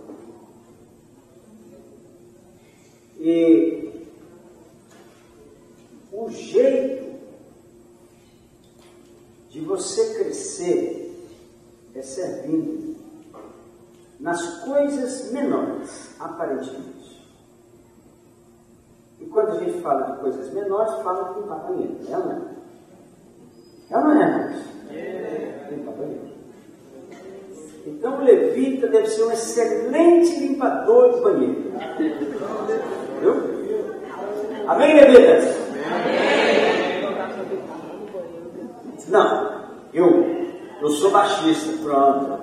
E o jeito de você crescer é servindo nas coisas menores, aparentemente. E quando a gente fala de coisas menores, fala de limpar banheiro, é ou não é? É ou não é, irmãos? Limpar banheiro. Então o levita deve ser um excelente limpador de banheiro. Viu? Amém, levitas? Não, eu sou baixista, pronto.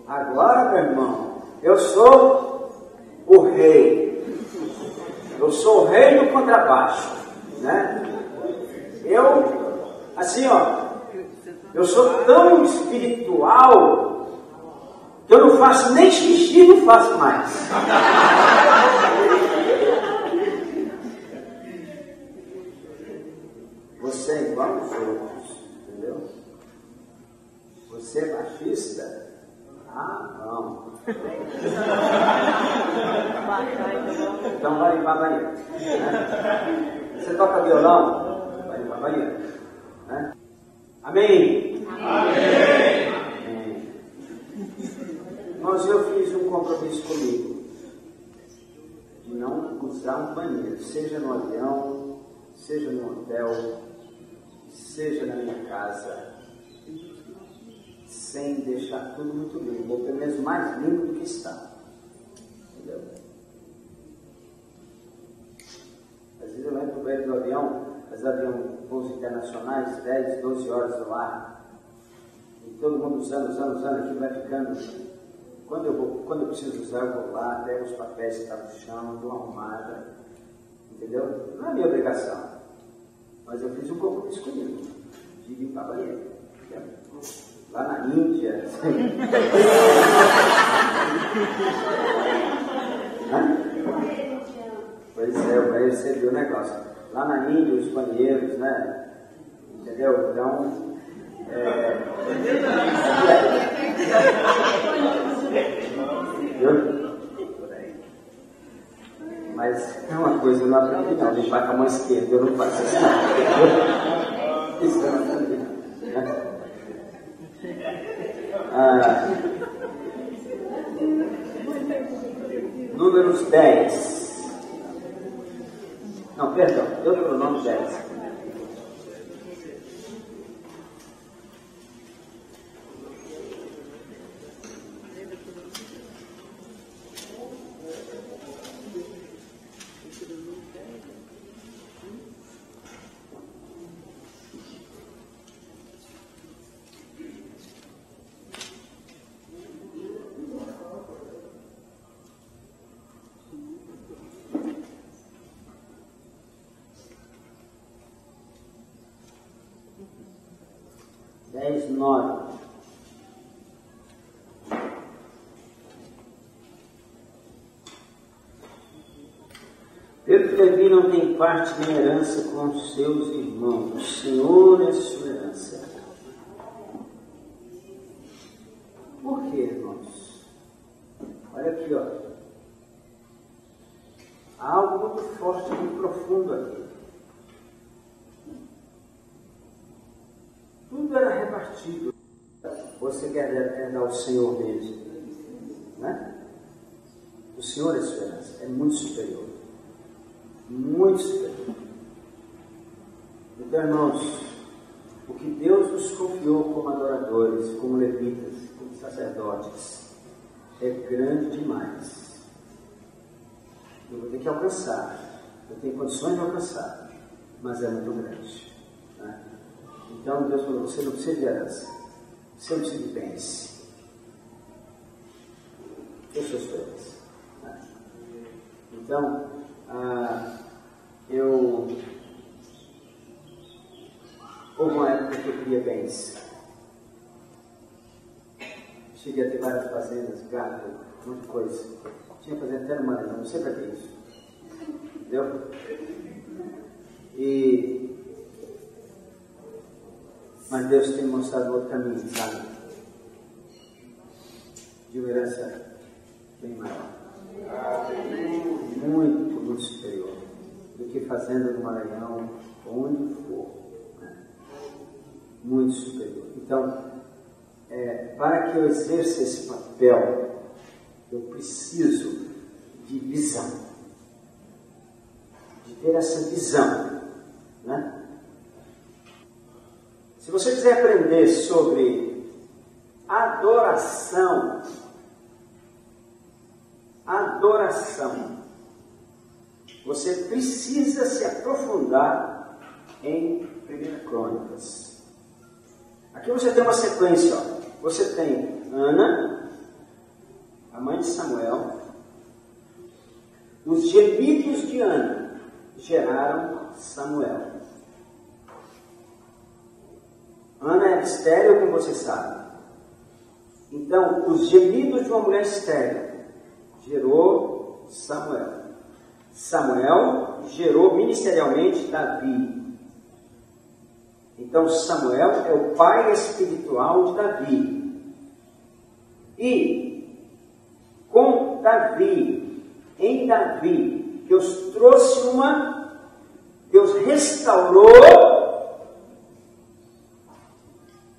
Agora, meu irmão, eu sou o rei. Eu sou o rei do contrabaixo, né? Eu sou tão espiritual que eu não faço nem xixi, não faço mais. Você é igual aos outros, entendeu? Você é machista? Ah, não. Então vai limpar a banheira. Né? Você toca violão? Vai limpar a banheira. Né? Amém? Amém. Amém. Mas eu fiz um compromisso comigo de não usar um banheiro, seja no avião, seja no hotel, seja na minha casa, sem deixar tudo muito limpo, ou pelo menos mais limpo do que está. Entendeu? Às vezes eu entro no banheiro do avião, os voos internacionais, 10, 12 horas no ar, e todo mundo usando, aquilo vai ficando. Quando eu preciso usar, eu vou lá, pego os papéis que estão no chão, dou uma arrumada, entendeu? Não é minha obrigação, mas eu fiz um compromisso comigo, de limpar a banheira. Lá na Índia. Pois é, o banheiro você viu o negócio. Lá na Índia, os banheiros, né? Entendeu? Então. Mas é uma coisa, eu não aprendi não, limpar com a mão esquerda, eu não faço isso não. Isso eu não aprendi. Números 10. Não, perdão, Deuteronômio 10. Pelo que Levi não tem parte nem herança com os seus irmãos, o Senhor é sua herança. Por quê, irmãos? Olha aqui, ó. Há algo muito forte, muito profundo aqui. Tudo era repartido. Você quer dar ao Senhor mesmo, né? O Senhor é sua herança, é muito superior. Muito superior. Então, irmãos, o que Deus nos confiou como adoradores, como levitas, como sacerdotes, é grande demais. Eu vou ter que alcançar, eu tenho condições de alcançar, mas é muito grande, né? Então Deus falou, você não precisa de herança, você não precisa de bens, deixa as coisas, né? Então, houve uma época que eu queria bens, cheguei a ter várias fazendas, gado, um monte de coisa. Tinha fazenda até no Maranhão, não sei para que isso. Entendeu? Mas Deus tem mostrado outro caminho, sabe? De uma herança bem maior. Muito, muito superior do que fazenda no Maranhão, onde for. Né? Muito superior. Então, para que eu exerça esse papel, eu preciso de visão, de ter essa visão, né? Se você quiser aprender sobre adoração, você precisa se aprofundar em 1 Crônicas. Aqui você tem uma sequência, ó. Você tem Ana, a mãe de Samuel. Os gemidos de Ana geraram Samuel. Ana mulher estéril, como você sabe. Então, os gemidos de uma mulher estéril gerou Samuel. Samuel gerou ministerialmente Davi. Então, Samuel é o pai espiritual de Davi. E com Davi, em Davi, Deus restaurou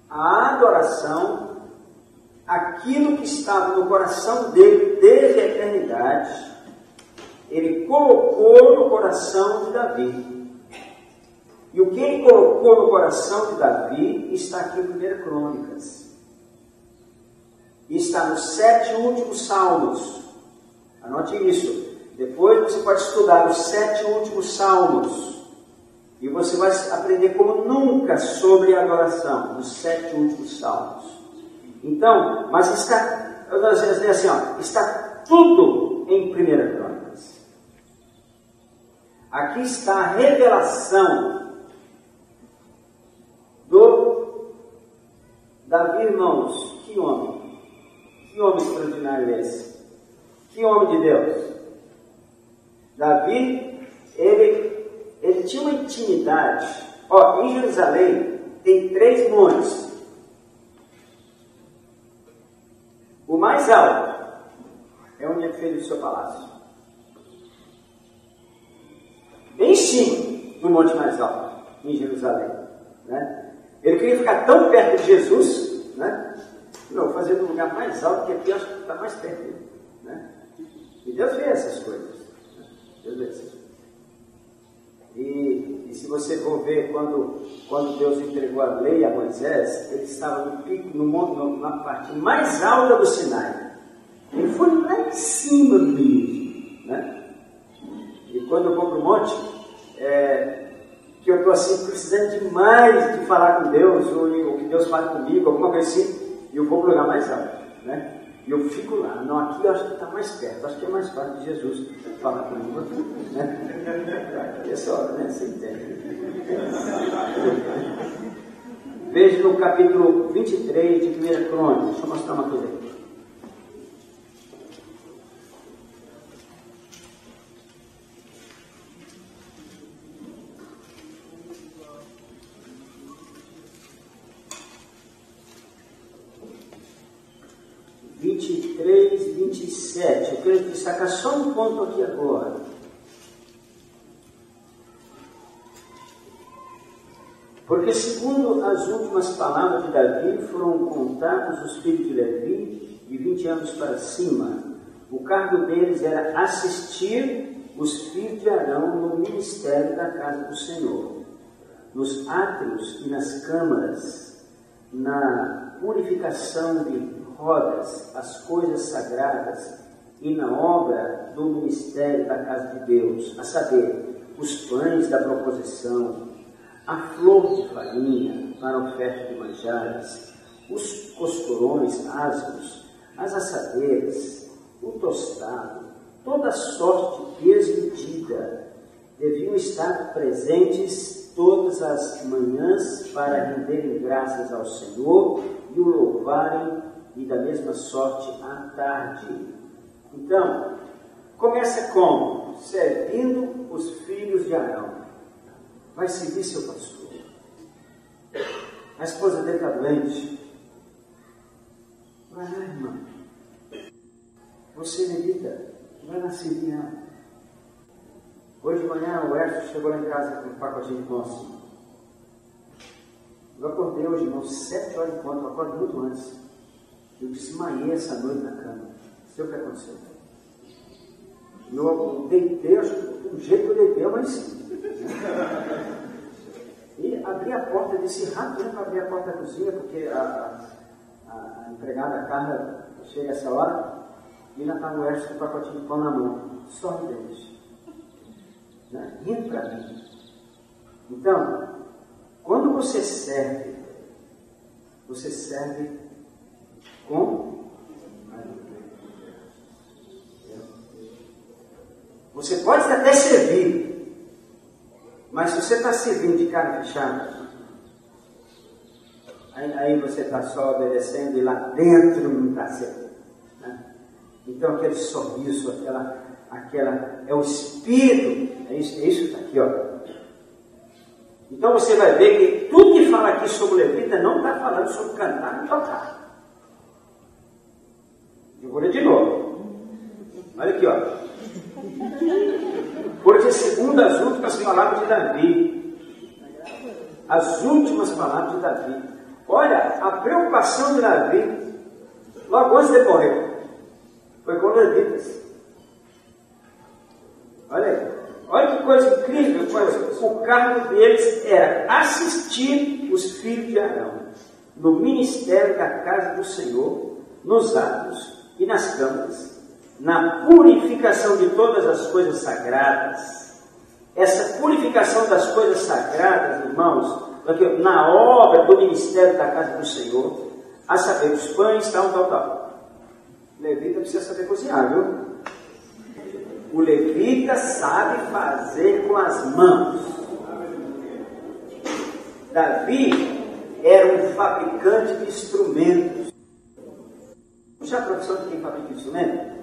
a adoração, aquilo que estava no coração dele desde a eternidade, ele colocou no coração de Davi. E o que ele colocou no coração de Davi está aqui em 1 Crônicas. E está nos 7 últimos salmos. Anote isso. Depois você pode estudar os 7 últimos salmos. E você vai aprender como nunca sobre a adoração, nos 7 últimos salmos. Então, mas está, nós vamos dizer assim, ó, está tudo em 1 Crônicas. Aqui está a revelação do Davi, irmãos. Que homem extraordinário é esse? Que homem de Deus? Davi, ele tinha uma intimidade. Ó, em Jerusalém tem 3 montes. O mais alto é onde é feito o seu palácio. Bem em cima do monte mais alto, em Jerusalém. Né? Ele queria ficar tão perto de Jesus, né? Não, fazer no lugar mais alto, que aqui eu acho que está mais perto dele. Né? E Deus vê essas coisas. Né? Deus vê essas coisas. E se você for ver, quando Deus entregou a lei a Moisés, ele estava no pico, na parte mais alta do Sinai. Ele foi lá em cima do livro. Né? E quando eu vou para o monte, que eu estou assim, precisando demais de falar com Deus, ou que Deus fale comigo, alguma coisa assim, e eu vou para o lugar mais alto. Né? E eu fico lá. Não, aqui eu acho que está mais perto. Acho que é mais fácil de Jesus falar comigo. Né? É só, né? Você entende. Veja no capítulo 23 de 1 Crônicas. Deixa eu mostrar uma coisa aqui. Eu quero destacar só um ponto aqui agora. Porque segundo as últimas palavras de Davi, foram contados os filhos de Levi de 20 anos para cima. O cargo deles era assistir os filhos de Arão no ministério da casa do Senhor, nos átrios e nas câmaras, na purificação de rodas, as coisas sagradas e na obra do ministério da casa de Deus, a saber, os pães da proposição, a flor de farinha para a oferta de manjares, os costurões asmos, as assadeiras, o tostado, toda sorte desmedida, deviam estar presentes todas as manhãs para renderem graças ao Senhor e o louvarem, e da mesma sorte à tarde. Então, começa como? Servindo os filhos de Arão. Vai servir seu pastor. A esposa dele está doente. Vai lá, irmã. Você levita, vai lá servir ela. Hoje de manhã o Hércio chegou lá em casa com um pacotinho de nosso. Eu acordei hoje, irmão, 7 horas de ponto, eu acordo muito antes. Eu desmaiei essa noite na cama. Não sei o que aconteceu. Eu deitei, acho que do jeito que eu deitei, eu amanheci. E abri a porta, disse rápido para abrir a porta da cozinha, porque a empregada Carla chega essa hora e ainda está o Hércio com o pacotinho de pão na mão, sorridente, né? Rindo para mim. Então, quando você serve com você pode até servir, mas se você está servindo de cara fechada, Aí você está só obedecendo e lá dentro não está certo. Né? Então aquele sorriso, aquela é o Espírito, é isso que está aqui, ó. Então você vai ver que tudo que fala aqui sobre o levita não está falando sobre cantar e tocar. Eu vou ler de novo. Olha aqui, ó. Porque segundo as últimas palavras de Davi, as últimas palavras de Davi, olha, a preocupação de Davi, logo antes de morrer, foi com os levitas. Olha aí. Olha que coisa incrível, o cargo deles era assistir os filhos de Arão no ministério da casa do Senhor, nos atos e nas câmaras, na purificação de todas as coisas sagradas. Essa purificação das coisas sagradas, irmãos, na obra do ministério da casa do Senhor, a saber, os pães, tal. O levita precisa saber cozinhar, viu? O levita sabe fazer com as mãos. Davi era um fabricante de instrumentos. Já a profissão de quem fabrica instrumento?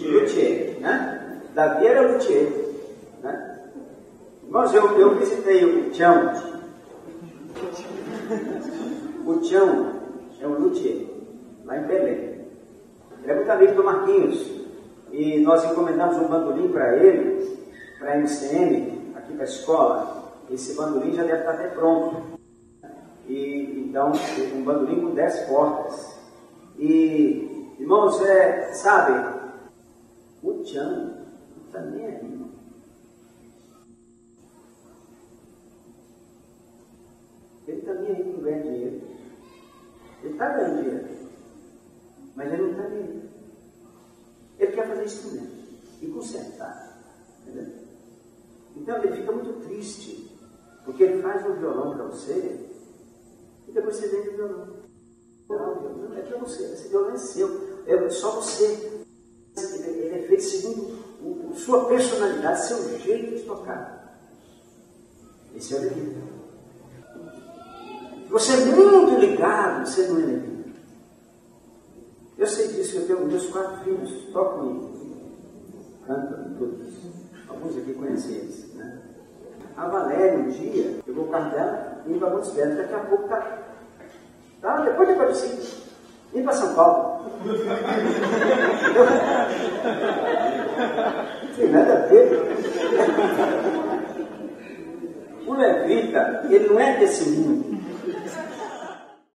Luthier, né? Davi era luthier, né? Irmãos, eu visitei o Tião. O Tião é um luthier, lá em Belém. Ele é muito amigo do Marquinhos. E nós encomendamos um bandolim para ele, para a MCM, aqui para a escola. Esse bandolim já deve estar até pronto. E então, um bandolim com 10 cordas. E, irmãos, sabe, o Tião não está nem aí, irmão. Ele está nem aí com ganhar dinheiro. Ele está ganhando dinheiro, mas ele não está nem aí. Ele quer fazer instrumento e consertar. Entendeu? Então ele fica muito triste, porque ele faz um violão para você e depois você vende o violão. Não é para você, esse violão é seu, é só você. Ele é feito segundo sua personalidade, seu jeito de tocar. Esse é o levita. Você é muito ligado, você não é levita. Eu sei disso, eu tenho meus 4 filhos, tocam e cantam todos. Alguns aqui conhecem eles, né? A Valéria, um dia, pegou o carro dela e indo para Montes Belos, daqui a pouco depois de Patrocínio, indo para São Paulo. Não tem nada a ver. O levita, ele não é desse mundo.